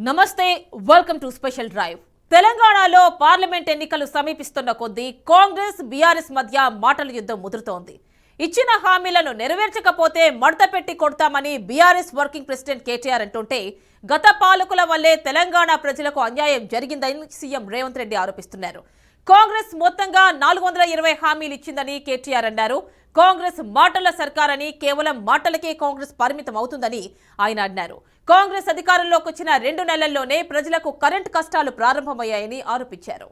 నమస్తే welcome to special drive. తెలంగాణలో parliament ఎన్నికలు సమీపిస్తున్న కొద్దీ కాంగ్రెస్ బీఆర్ఎస్ మధ్య మాటల యుద్ధం ముదురుతోంది. ఇచ్చిన హామీలను నెరవేర్చకపోతే మడత పెట్టి కొడతామని బీఆర్ఎస్ వర్కింగ్ ప్రెసిడెంట్ కేటీఆర్ అంటుంటే గత పాలకుల వల్లే తెలంగాణ ప్రజలకు అన్యాయం జరిగిందని సీఎం రేవంత్ రెడ్డి ఆరోపిస్తున్నారు. కాంగ్రెస్ మొత్తంగా 420 హామీలు ఇచ్చిందని కేటీఆర్ అన్నారు. కాంగ్రెస్ మాటల సర్కారని, కేవలం మాటలకే కాంగ్రెస్ పరిమితం అవుతుందని ఆయన అన్నారు. కాంగ్రెస్ అధికారంలోకి వచ్చిన 2 నెలల్లోనే ప్రజలకు కరెంట్ కష్టాలు ప్రారంభమయ్యాయని ఆరోపించారు.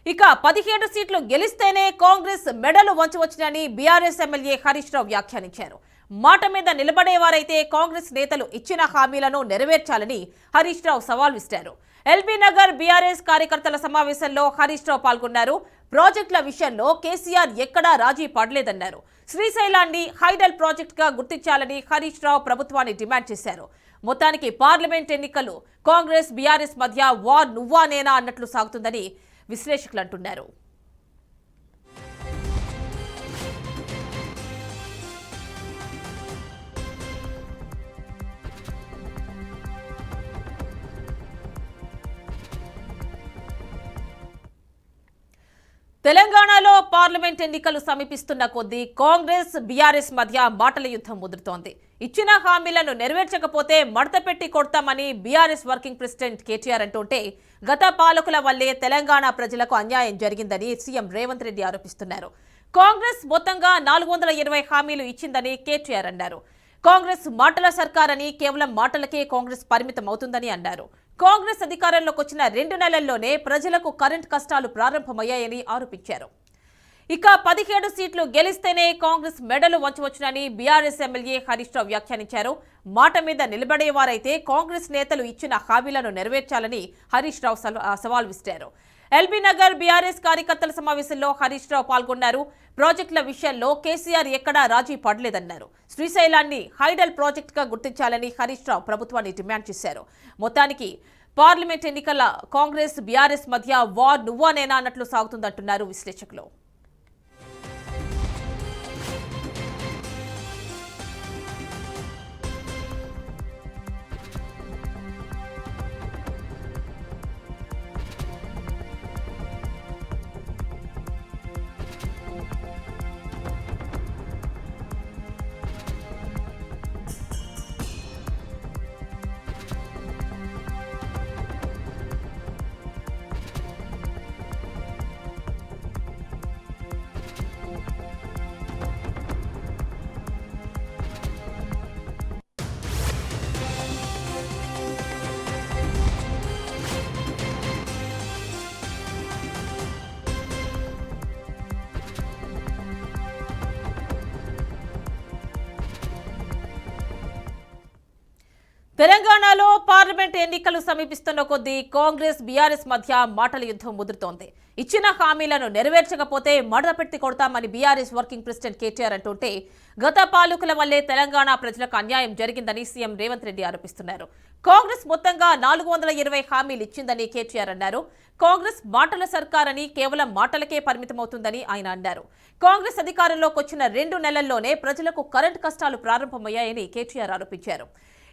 ఇక 17 సీట్లు గెలిస్తేనే కాంగ్రెస్ మెడలు వంచవచ్చునని బీఆర్ఎస్ ఎమ్మెల్యే హరీష్ రావు వ్యాఖ్యానించారు. మాట మీద నిలబడేవారైతే కాంగ్రెస్ నేతలు ఇచ్చిన హామీలను నెరవేర్చాలని హరీష్ రావు సవాల్ విసిరారు. ఎల్బీ నగర్ బీఆర్ఎస్ కార్యకర్తల సమావేశంలో హరీష్ రావు పాల్గొన్నారు. ప్రాజెక్టుల విషయంలో కేసీఆర్ ఎక్కడా రాజీ పడలేదన్నారు. శ్రీశైలాన్ని హైడల్ ప్రాజెక్టుగా గుర్తించాలని హరీష్ రావు ప్రభుత్వాన్ని డిమాండ్ చేశారు. మొత్తానికి పార్లమెంట్ ఎన్నికలు కాంగ్రెస్ బీఆర్ఎస్ మధ్య వార్ నువ్వా నేనా అన్నట్లు సాగుతుందని విశ్లేషకులు అంటున్నారు. తెలంగాణలో పార్లమెంట్ ఎన్నికలు సమీపిస్తున్న కొద్దీ కాంగ్రెస్ బీఆర్ఎస్ మధ్య మాటల యుద్ధం ముదురుతోంది. ఇచ్చిన హామీలను నెరవేర్చకపోతే మడత పెట్టి కొడతామని బీఆర్ఎస్ వర్కింగ్ ప్రెసిడెంట్ కేటీఆర్ అంటుంటే గత పాలకుల వల్లే తెలంగాణ ప్రజలకు అన్యాయం జరిగిందని సీఎం రేవంత్ రెడ్డి ఆరోపిస్తున్నారు. కాంగ్రెస్ మొత్తంగా 420 హామీలు ఇచ్చిందని కేటీఆర్ అన్నారు. కాంగ్రెస్ మాటల సర్కారని, కేవలం మాటలకే కాంగ్రెస్ పరిమితం అవుతుందని అన్నారు. కాంగ్రెస్ అధికారంలోకి వచ్చిన 2 నెలల్లోనే ప్రజలకు కరెంట్ కష్టాలు ప్రారంభమయ్యాయని ఆరోపించారు. ఇక 17 సీట్లు గెలిస్తేనే కాంగ్రెస్ మెడలు వంచవచ్చునని బీఆర్ఎస్ ఎమ్మెల్యే హరీష్ రావు వ్యాఖ్యానించారు. మాట మీద నిలబడేవారైతే కాంగ్రెస్ నేతలు ఇచ్చిన హామీలను నెరవేర్చాలని హరీష్ రావు సవాల్ విసిరారు. ఎల్బీ నగర్ బీఆర్ఎస్ కార్యకర్తల సమావేశంలో హరీష్ రావు పాల్గొన్నారు. ప్రాజెక్టుల విషయంలో కేసీఆర్ ఎక్కడా రాజీ పడలేదన్నారు. శ్రీశైలాన్ని హైడల్ ప్రాజెక్టుగా గుర్తించాలని హరీష్ రావు ప్రభుత్వాన్ని డిమాండ్ చేశారు. మొత్తానికి పార్లమెంట్ ఎన్నికల కాంగ్రెస్ బీఆర్ఎస్ మధ్య వార్ నువ్వా నేనా అన్నట్లు సాగుతుందంటున్నారు విశ్లేషకులు. తెలంగాణలో పార్లమెంట్ ఎన్నికలు సమీపిస్తున్న కొద్దీ కాంగ్రెస్ బీఆర్ఎస్ మధ్య మాటల యుద్ధం ముదురుతోంది. ఇచ్చిన హామీలను నెరవేర్చకపోతే మడతపెట్టి కొడతామని బీఆర్ఎస్ వర్కింగ్ ప్రెసిడెంట్ కేటీఆర్ అంటుంటే గత పాలకుల వల్లే తెలంగాణ ప్రజలకు అన్యాయం జరిగిందని సీఎం రేవంత్ రెడ్డి ఆరోపిస్తున్నారు. కాంగ్రెస్ మొత్తంగా 420 హామీలు ఇచ్చిందని కేటీఆర్ అన్నారు. కాంగ్రెస్ మాటల సర్కారని, కేవలం మాటలకే పరిమితమవుతుందని ఆయన అన్నారు. కాంగ్రెస్ అధికారంలోకి వచ్చిన 2 నెలల్లోనే ప్రజలకు కరెంట్ కష్టాలు ప్రారంభమయ్యాయని కేటీఆర్ ఆరోపించారు.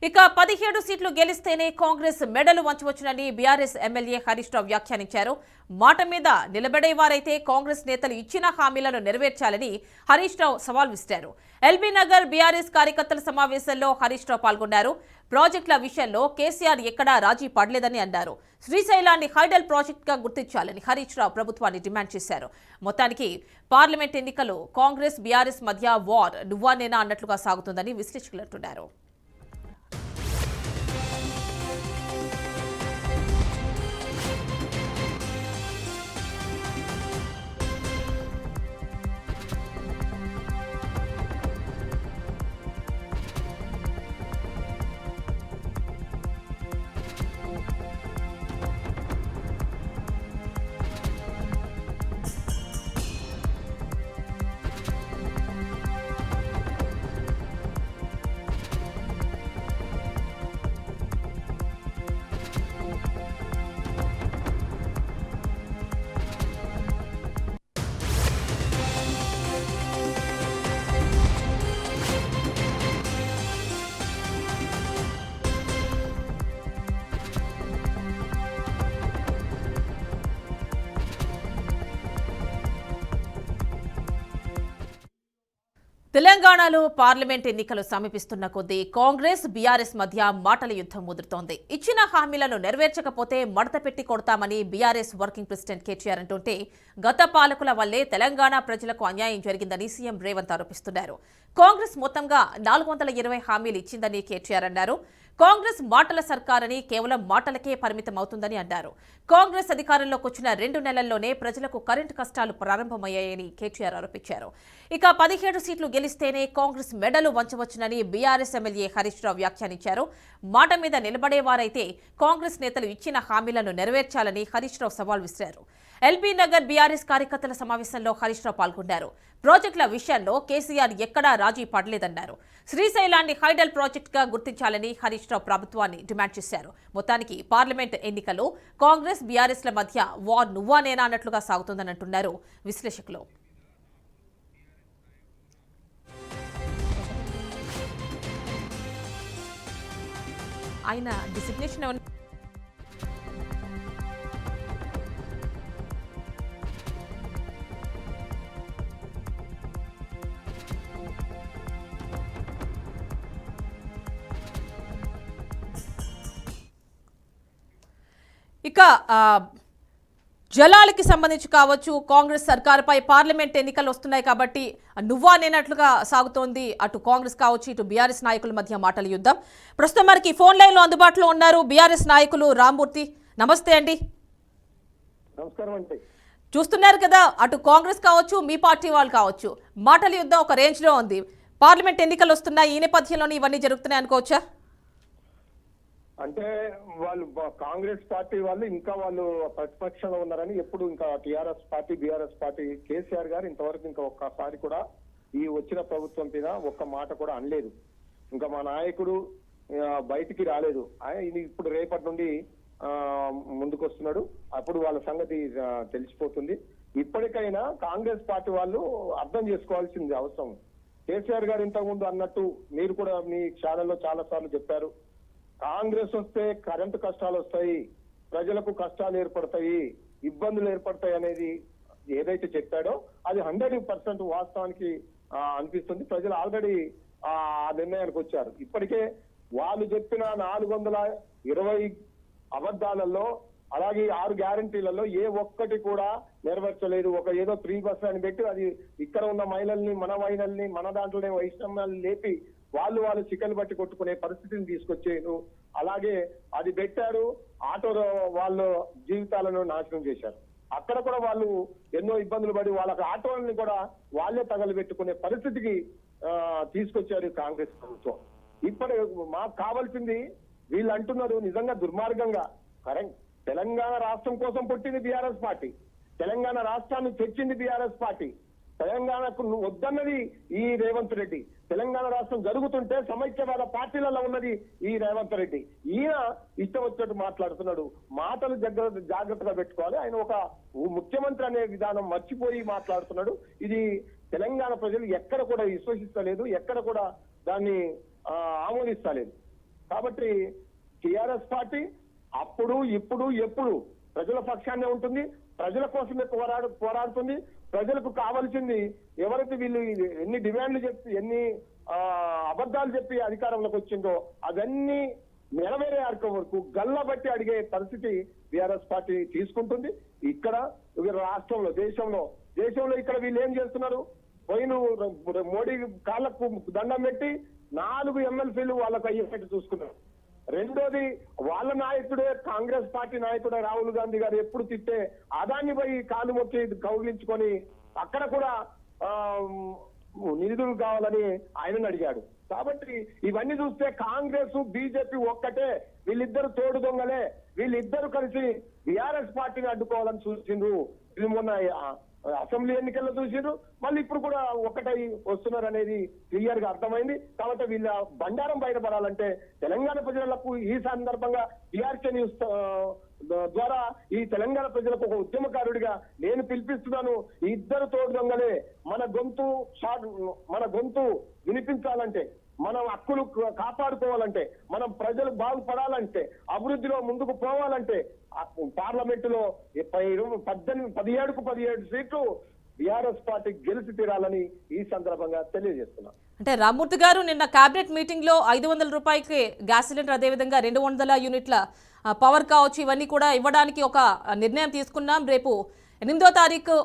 ఇక 17 సీట్లు గెలిస్తేనే కాంగ్రెస్ మెడలు వంచవచ్చునని బీఆర్ఎస్ ఎమ్మెల్యే హరీష్ రావు వ్యాఖ్యానించారు. మాట మీద నిలబడేవారైతే కాంగ్రెస్ నేతలు ఇచ్చిన హామీలను నెరవేర్చాలని హరీష్ రావు సవాల్ విసిరారు. ఎల్బీ నగర్ బీఆర్ఎస్ కార్యకర్తల సమావేశంలో హరీష్ రావు పాల్గొన్నారు. ప్రాజెక్టుల విషయంలో కేసీఆర్ ఎక్కడా రాజీ పడలేదని అన్నారు. శ్రీశైలాన్ని హైడల్ ప్రాజెక్టుగా గుర్తించాలని హరీష్ రావు ప్రభుత్వాన్ని డిమాండ్ చేశారు. మొత్తానికి పార్లమెంట్ ఎన్నికలు కాంగ్రెస్ బీఆర్ఎస్ మధ్య వార్ నువ్వా నేనా అన్నట్లుగా సాగుతుందని విశ్లేషకులు అంటున్నారు. తెలంగాణలో పార్లమెంట్ ఎన్నికలు సమీపిస్తున్న కొద్దీ కాంగ్రెస్ బీఆర్ఎస్ మధ్య మాటల యుద్ధం ముదురుతోంది. ఇచ్చిన హామీలను నెరవేర్చకపోతే మడత పెట్టి కొడతామని బీఆర్ఎస్ వర్కింగ్ ప్రెసిడెంట్ కేటీఆర్ అంటుంటే, గత పాలకుల వల్లే తెలంగాణ ప్రజలకు అన్యాయం జరిగిందని సీఎం రేవంత్ ఆరోపిస్తున్నారు. కాంగ్రెస్ మొత్తంగా 420 హామీలు ఇచ్చిందని కేటీఆర్ అన్నారు. కాంగ్రెస్ మాటల సర్కారని కేవలం మాటలకే పరిమితం అవుతుందని అన్నారు. కాంగ్రెస్ అధికారంలోకి వచ్చిన 2 నెలల్లోనే ప్రజలకు కరెంటు కష్టాలు ప్రారంభమయ్యాయని కేటీఆర్ ఆరోపించారు. ఇక 17 సీట్లు గెలిస్తేనే కాంగ్రెస్ మెడలు వంచవచ్చునని బీఆర్ఎస్ ఎమ్మెల్యే హరీష్ రావు వ్యాఖ్యానించారు. మాట మీద నిలబడేవారైతే కాంగ్రెస్ నేతలు ఇచ్చిన హామీలను నెరవేర్చాలని హరీష్ రావు సవాల్ విసిరారు. ఎల్బీ నగర్ బీఆర్ఎస్ కార్యకర్తల సమావేశంలో హరీష్ రావు పాల్గొన్నారు. ప్రాజెక్టుల విషయంలో కేసీఆర్ ఎక్కడా రాజీ పడలేదన్నారు. శ్రీశైలాన్ని హైడల్ ప్రాజెక్టుగా గుర్తించాలని హరీష్ రావు ప్రభుత్వాన్ని డిమాండ్ చేశారు. మొత్తానికి పార్లమెంట్ ఎన్నికల్లో కాంగ్రెస్ బీఆర్ఎస్ల మధ్య వార్ నువ్వా నేనా అన్నట్లుగా సాగుతుందని అంటున్నారు విశ్లేషకులు. ఆయన డిసిగ్నేషన్ ఇక జలాలకి సంబంధించి కావచ్చు, కాంగ్రెస్ సర్కారుపై పార్లమెంట్ ఎన్నికలు వస్తున్నాయి కాబట్టి నువ్వా నేనట్లుగా సాగుతోంది. అటు కాంగ్రెస్ కావచ్చు, ఇటు బీఆర్ఎస్ నాయకుల మధ్య మాటల యుద్ధం. ప్రస్తుతం మనకి ఫోన్ లైన్ లో అందుబాటులో ఉన్నారు బీఆర్ఎస్ నాయకులు రామ్మూర్తి. నమస్తే అండి. నమస్కారం అండి. చూస్తున్నారు కదా, అటు కాంగ్రెస్ కావచ్చు, మీ పార్టీ వాళ్ళు కావచ్చు, మాటల యుద్ధం ఒక రేంజ్ లో ఉంది. పార్లమెంట్ ఎన్నికలు వస్తున్నాయి, ఈ నేపథ్యంలోనే ఇవన్నీ జరుగుతున్నాయి అనుకోవచ్చా? అంటే వాళ్ళు కాంగ్రెస్ పార్టీ వాళ్ళు ఇంకా వాళ్ళు ప్రతిపక్షంలో ఉన్నారని ఎప్పుడు ఇంకా TRS party BRS party KCR గారు ఇంతవరకు ఇంకా ఒక్కసారి కూడా ఈ వచ్చిన ప్రభుత్వం మీద ఒక్క మాట కూడా అనలేదు. ఇంకా మా నాయకుడు బయటికి రాలేదు. ఇది ఇప్పుడు రేపటి నుండి ముందుకు వస్తున్నాడు. అప్పుడు వాళ్ళ సంగతి తెలిసిపోతుంది. ఇప్పటికైనా కాంగ్రెస్ పార్టీ వాళ్ళు అర్థం చేసుకోవాల్సింది అవసరం. కేసీఆర్ గారు ఇంతకుముందు అన్నట్టు మీరు కూడా మీ ఛానల్లో చాలా సార్లు చెప్పారు, కాంగ్రెస్ వస్తే కరెంటు కష్టాలు వస్తాయి, ప్రజలకు కష్టాలు ఏర్పడతాయి, ఇబ్బందులు ఏర్పడతాయి అనేది ఏదైతే చెప్పాడో అది 100% వాస్తవానికి అనిపిస్తుంది. ప్రజలు ఆల్రెడీ ఆ నిర్ణయానికి వచ్చారు. ఇప్పటికే వాళ్ళు చెప్పిన 420 అబద్ధాలలో అలాగే 6 గ్యారంటీలలో ఏ ఒక్కటి కూడా నెరవేర్చలేదు. ఒక ఏదో 3 బస్ అని పెట్టి అది ఇక్కడ ఉన్న మహిళల్ని మన దాంట్లోనే వైష్ణవాన్ని లేపి వాళ్ళు చికెన్ బట్టి కొట్టుకునే పరిస్థితిని తీసుకొచ్చారు. అలాగే అది పెట్టారు, ఆటో వాళ్ళ జీవితాలను నాశనం చేశారు. అక్కడ కూడా వాళ్ళు ఎన్నో ఇబ్బందులు పడి వాళ్ళకి ఆటోలని కూడా వాళ్ళే తగలబెట్టుకునే పరిస్థితికి తీసుకొచ్చారు కాంగ్రెస్ ప్రభుత్వం. ఇప్పుడు మాకు కావాల్సింది, వీళ్ళు అంటున్నారు నిజంగా దుర్మార్గంగా, కరెక్ట్, తెలంగాణ రాష్ట్రం కోసం పుట్టింది బీఆర్ఎస్ పార్టీ, తెలంగాణ రాష్ట్రాన్ని తెచ్చింది బీఆర్ఎస్ పార్టీ, తెలంగాణకు వద్దన్నది ఈ రేవంత్ రెడ్డి, తెలంగాణ రాష్ట్రం జరుగుతుంటే సమైక్యవాద పార్టీలలో ఉన్నది ఈ రేవంత్ రెడ్డి. ఈయన ఇష్టం వచ్చినట్టు మాట్లాడుతున్నాడు. మాటలు జాగ్రత్తగా పెట్టుకోవాలి. ఆయన ఒక ముఖ్యమంత్రి అనే విధానం మర్చిపోయి మాట్లాడుతున్నాడు. ఇది తెలంగాణ ప్రజలు ఎక్కడ కూడా విశ్వసిస్తలేదు, ఎక్కడ కూడా దాన్ని ఆమోదిస్తలేదు. కాబట్టి టిఆర్ఎస్ పార్టీ అప్పుడు ఇప్పుడు ఎప్పుడు ప్రజల పక్షాన్నే ఉంటుంది, ప్రజల కోసమే పోరాడుతుంది. ప్రజలకు కావాల్సింది ఎవరైతే వీళ్ళు ఎన్ని డిమాండ్లు చెప్పి ఎన్ని అబద్ధాలు చెప్పి అధికారంలోకి వచ్చిందో అవన్నీ నెరవేరే వరకు గల్లబట్టి అడిగే పరిస్థితి బీఆర్ఎస్ పార్టీ తీసుకుంటుంది. ఇక్కడ రాష్ట్రంలో దేశంలో ఇక్కడ వీళ్ళు ఏం చేస్తున్నారు, పోయిన మోడీ కాళ్ళకు దండం పెట్టి 4 ఎమ్మెల్సీలు వాళ్ళకు అయ్యేటట్టు చూసుకున్నారు. రెండోది వాళ్ళ నాయకుడే కాంగ్రెస్ పార్టీ నాయకుడే రాహుల్ గాంధీ గారు ఎప్పుడు తిట్టే అదాన్ని పోయి కాలు మొక్కి కౌగిలించుకొని అక్కడ కూడా నిధులు కావాలని ఆయనను అడిగాడు. కాబట్టి ఇవన్నీ చూస్తే కాంగ్రెస్ బీజేపీ ఒక్కటే, వీళ్ళిద్దరు తోడు దొంగలే, వీళ్ళిద్దరు కలిసి బీఆర్ఎస్ పార్టీని అడ్డుకోవాలని చూసిండ్రు. ఇది మొన్న అసెంబ్లీ ఎన్నికల్లో చూసిండ్రు, మళ్ళీ ఇప్పుడు కూడా ఒక్కటై వస్తున్నారు అనేది క్లియర్ గా అర్థమైంది. కాబట్టి వీళ్ళ బండారం బయటపడాలంటే తెలంగాణ ప్రజలకు ఈ సందర్భంగా టీఆర్కే న్యూస్ ద్వారా ఈ తెలంగాణ ప్రజలకు ఒక ఉద్యమకారుడిగా నేను పిలిపిస్తున్నాను. ఇద్దరు తోడు దొంగలే. మన గొంతు వినిపించాలంటే, మనం హక్కులు కాపాడుకోవాలంటే, మనం ప్రజలు బాగుపడాలంటే, అభివృద్ధిలో ముందుకు పోవాలంటే పార్లమెంటులో 17కు 17 సీట్లు బీఆర్ఎస్ పార్టీ గెలిచి తీరాలని ఈ సందర్భంగా తెలియజేస్తున్నాం. అంటే రామ్మూర్తి గారు నిన్న కేబినెట్ మీటింగ్ లో 500 రూపాయలకి గ్యాస్ సిలిండర్, అదేవిధంగా 200 యూనిట్ల పవర్ కావచ్చు, ఇవన్నీ కూడా ఇవ్వడానికి ఒక నిర్ణయం తీసుకున్నాం. రేపు 8వ తారీఖు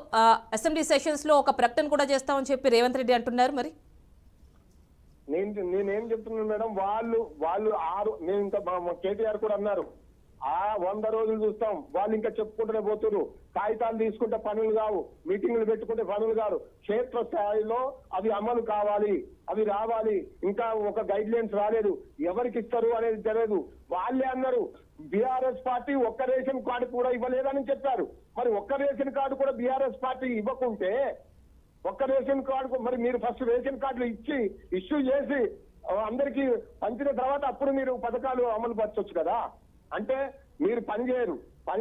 అసెంబ్లీ సెషన్స్ లో ఒక ప్రకటన కూడా చేస్తామని చెప్పి రేవంత్ రెడ్డి అంటున్నారు. మరి నేనేం చెప్తున్నాను మేడం, వాళ్ళు నేను ఇంకా కేటీఆర్ కూడా అన్నారు 100 రోజులు చూస్తాం, వాళ్ళు ఇంకా చెప్పుకుంటూనే పోతున్నారు. కాగితాలు తీసుకుంటే పనులు కావు, మీటింగ్లు పెట్టుకుంటే పనులు కాదు. క్షేత్ర స్థాయిలో అవి అమలు కావాలి, అవి రావాలి. ఇంకా ఒక గైడ్ లైన్స్ రాలేదు, ఎవరికి ఇస్తారు అనేది తెలియదు. వాళ్ళే అన్నారు బీఆర్ఎస్ పార్టీ ఒక్క రేషన్ కార్డు కూడా ఇవ్వలేదని చెప్పారు. మరి ఒక్క రేషన్ కార్డు కూడా బీఆర్ఎస్ పార్టీ ఇవ్వకుంటే, ఒక్క రేషన్ కార్డు మరి మీరు ఫస్ట్ రేషన్ కార్డులు ఇష్యూ చేసి అందరికీ పంచిన తర్వాత అప్పుడు మీరు పథకాలు అమలు పరచొచ్చు కదా. అంటే మీరు పని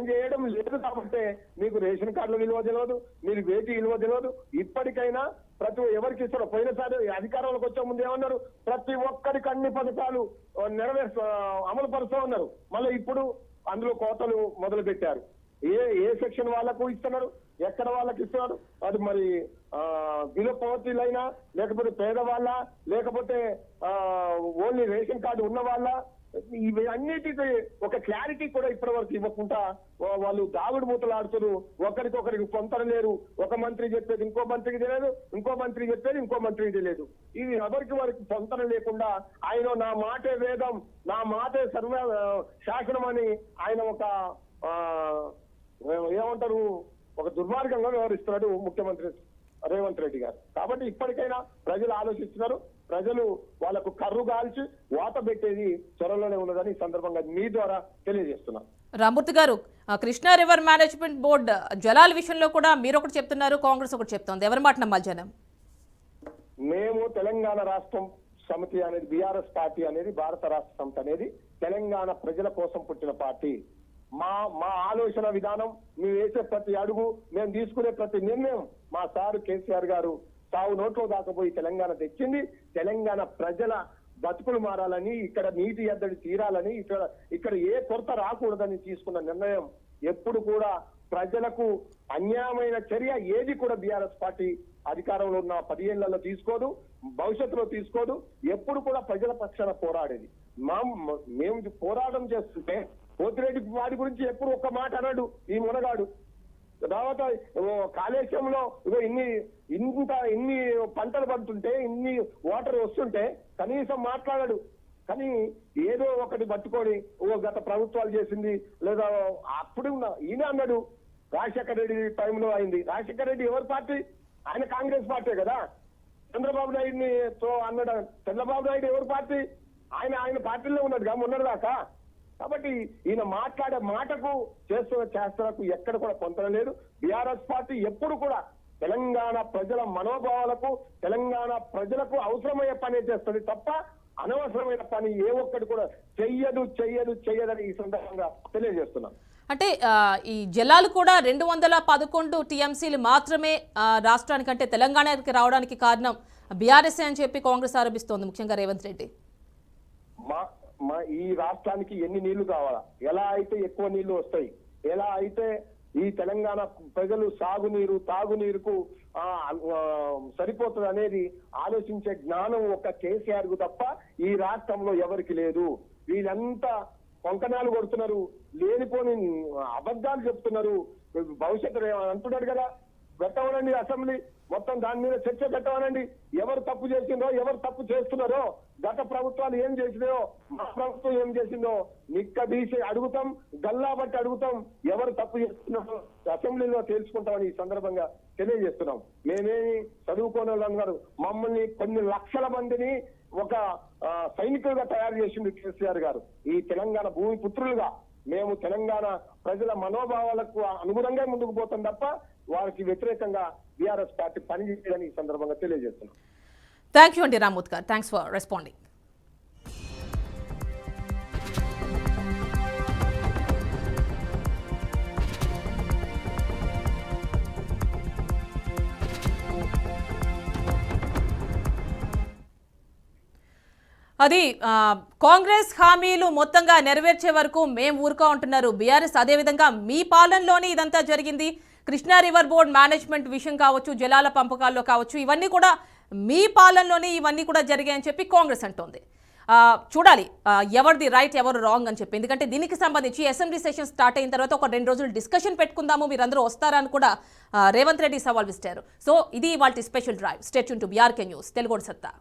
చేయడం లేదు కాబట్టి మీకు రేషన్ కార్డుల విలువ తెలియదు, మీరు వేటి విలువ తెలియదు. ఇప్పటికైనా ఎవరికి ఇస్తారో, పోయినసారి అధికారంలోకి వచ్చే ముందు ఏమన్నారు, ప్రతి ఒక్కరికి అన్ని పథకాలు అమలు పరుస్తూ ఉన్నారు. మళ్ళీ ఇప్పుడు అందులో కోతలు మొదలు పెట్టారు. ఏ సెక్షన్ వాళ్ళకు ఇస్తున్నారు, ఎక్కడ వాళ్ళకి ఇస్తున్నారు, అది మరి బిలో పవర్టీలైనా, లేకపోతే పేదవాళ్ళ, లేకపోతే ఓన్లీ రేషన్ కార్డు ఉన్న వాళ్ళ, ఇవి అన్నిటికీ ఒక క్లారిటీ కూడా ఇప్పటి వరకు ఇవ్వకుండా వాళ్ళు దాగుడు మూతలు ఆడుతున్నారు. ఒకరికొకరికి పొంతన లేరు. ఒక మంత్రి చెప్పేది ఇంకో మంత్రికి తెలియదు, ఇంకో మంత్రి చెప్పేది ఇంకో మంత్రికి తెలియదు. ఇది ఎవరికి వారికి పొంతన లేకుండా ఆయన నా మాటే వేదం, నా మాటే సర్వ శాసనం అని ఆయన ఒక ఏమంటారు, ఒక దుర్మార్గంగా వ్యవహరిస్తున్నాడు ముఖ్యమంత్రి రేవంత్ రెడ్డి గారు. కాబట్టి ఇప్పటికైనా ప్రజలు ఆలోచిస్తున్నారు. ప్రజలు వాళ్ళకు కర్రు కాల్చి వాత పెట్టేది త్వరలోనే ఉన్నదని ఈ సందర్భంగా మీ ద్వారా తెలియజేస్తున్నారు. రామ్మూర్తి గారు, కృష్ణా రివర్ మేనేజ్మెంట్ బోర్డు జలాల విషయంలో కూడా మీరు ఒకటి చెప్తున్నారు, కాంగ్రెస్ ఒకటి చెప్తోంది. ఎవరి మాట నమ్మాలి జనం? మేము తెలంగాణ రాష్ట్రం సమితి అనేది, బీఆర్ఎస్ పార్టీ అనేది, భారత రాష్ట్ర సమితి అనేది తెలంగాణ ప్రజల కోసం పుట్టిన పార్టీ. మా ఆలోచన విధానం, మేము వేసే ప్రతి అడుగు, మేము తీసుకునే ప్రతి నిర్ణయం మా సారు కేసీఆర్ గారు తావు నోట్లో దాకపోయి తెలంగాణ తెచ్చింది. తెలంగాణ ప్రజల బతుకులు మారాలని, ఇక్కడ నీటి ఎద్దడి తీరాలని, ఇక్కడ ఏ కొరత రాకూడదని తీసుకున్న నిర్ణయం. ఎప్పుడు కూడా ప్రజలకు అన్యాయమైన చర్య ఏది కూడా బీఆర్ఎస్ పార్టీ అధికారంలో ఉన్న 10 ఏళ్లలో తీసుకోదు, భవిష్యత్తులో తీసుకోదు. ఎప్పుడు కూడా ప్రజల పక్షాన పోరాడేది. మేము పోరాటం చేస్తుంటే పోతిరెడ్డి వాడి గురించి ఎప్పుడు ఒక్క మాట అన్నాడు ఈ మునగాడు. తర్వాత కాళేశ్వరంలో ఇన్ని పంటలు పడుతుంటే, ఇన్ని వాటర్ వస్తుంటే కనీసం మాట్లాడాడు. కానీ ఏదో ఒకటి పట్టుకొని గత ప్రభుత్వాలు చేసింది లేదా అప్పుడు ఈయన అన్నాడు. రాజశేఖర రెడ్డి టైంలో అయింది. రాజశేఖర రెడ్డి ఎవరి పార్టీ? ఆయన కాంగ్రెస్ పార్టీ కదా. చంద్రబాబు నాయుడిని అన్నాడు. చంద్రబాబు నాయుడు ఎవరి పార్టీ? ఆయన పార్టీలో ఉన్నాడు మొన్నటి దాకా. కాబట్టి ఈయన మాట్లాడే మాటకు చేస్తున్నకు ఎక్కడ కూడా పొంతన లేదు. బీఆర్ఎస్ పార్టీ ఎప్పుడు కూడా తెలంగాణ ప్రజల మనోభావాలకు, తెలంగాణ ప్రజలకు అవసరమయ్యే పని చేస్తుంది తప్ప అనవసరమైన పని ఏ ఒక్కటి కూడా చెయ్యదని ఈ సందర్భంగా తెలియజేస్తున్నాం. అంటే ఈ జలాలు కూడా 211 టీఎంసీలు మాత్రమే రాష్ట్రానికి, అంటే తెలంగాణకి రావడానికి కారణం బీఆర్ఎస్ అని చెప్పి కాంగ్రెస్ ఆరోపిస్తోంది, ముఖ్యంగా రేవంత్ రెడ్డి. ఈ రాష్ట్రానికి ఎన్ని నీళ్లు కావాలా, ఎలా అయితే ఎక్కువ నీళ్లు వస్తాయి, ఎలా అయితే ఈ తెలంగాణ ప్రజలు సాగునీరు తాగునీరుకు సరిపోతుంది అనేది ఆలోచించే జ్ఞానం ఒక కేసీఆర్ కు తప్ప ఈ రాష్ట్రంలో ఎవరికి లేదు. వీళ్ళంతా కొంకణాలు కొడుతున్నారు, లేనిపోని అబద్ధాలు చెప్తున్నారు. భవిష్యత్తు అంటున్నాడు కదా, పెట్టవనండి అసెంబ్లీ మొత్తం దాని మీద చర్చ పెట్టవనండి. ఎవరు తప్పు చేసిందో, ఎవరు తప్పు చేస్తున్నారో, గత ప్రభుత్వాలు ఏం చేసినాయో, మా ప్రభుత్వం ఏం చేసిందో నిక్కదీసి అడుగుతాం, గల్లా బట్టి అడుగుతాం. ఎవరు తప్పు చేస్తున్నారో అసెంబ్లీలో తేల్చుకుంటామని ఈ సందర్భంగా తెలియజేస్తున్నాం. మేమేమి చదువుకోని వాళ్ళు అన్నారు. మమ్మల్ని కొన్ని లక్షల మందిని ఒక సైనికులుగా తయారు చేసింది కేసీఆర్ గారు. ఈ తెలంగాణ భూమి పుత్రులుగా మేము తెలంగాణ ప్రజల మనోభావాలకు అనుగుణంగా ముందుకు పోతాం తప్ప వారికి వ్యతిరేకంగా బీఆర్ఎస్ పార్టీ పనిచేయాలని ఈ సందర్భంగా తెలియజేస్తున్నాం. థ్యాంక్ యూ అండి రామ్మూర్తి గారు. Thanks for responding. అది కాంగ్రెస్ హామీలు మొత్తంగా నెరవేర్చే వరకు మేము ఊరుకో ఉంటున్నారు బీఆర్ఎస్. అదేవిధంగా మీ పాలనలోనే ఇదంతా జరిగింది, కృష్ణా రివర్ బోర్డ్ మేనేజ్మెంట్ విషయం కావచ్చు, జలాల పంపకాల్లో కావచ్చు, ఇవన్నీ కూడా మీ పాలనలోనే ఇవన్నీ కూడా జరిగాయని చెప్పి కాంగ్రెస్ అంటోంది. చూడాలి ఎవరిది రైట్ ఎవరు రాంగ్ అని చెప్పి. ఎందుకంటే దీనికి సంబంధించి అసెంబ్లీ సెషన్ స్టార్ట్ అయిన తర్వాత ఒక 2 రోజులు డిస్కషన్ పెట్టుకుందాము, మీరందరూ వస్తారని కూడా రేవంత్ రెడ్డి సవాల్ విసిరారు. సో ఇది ఇవాల్టి special drive. Stay tune to BRK news Telugu సత్తా.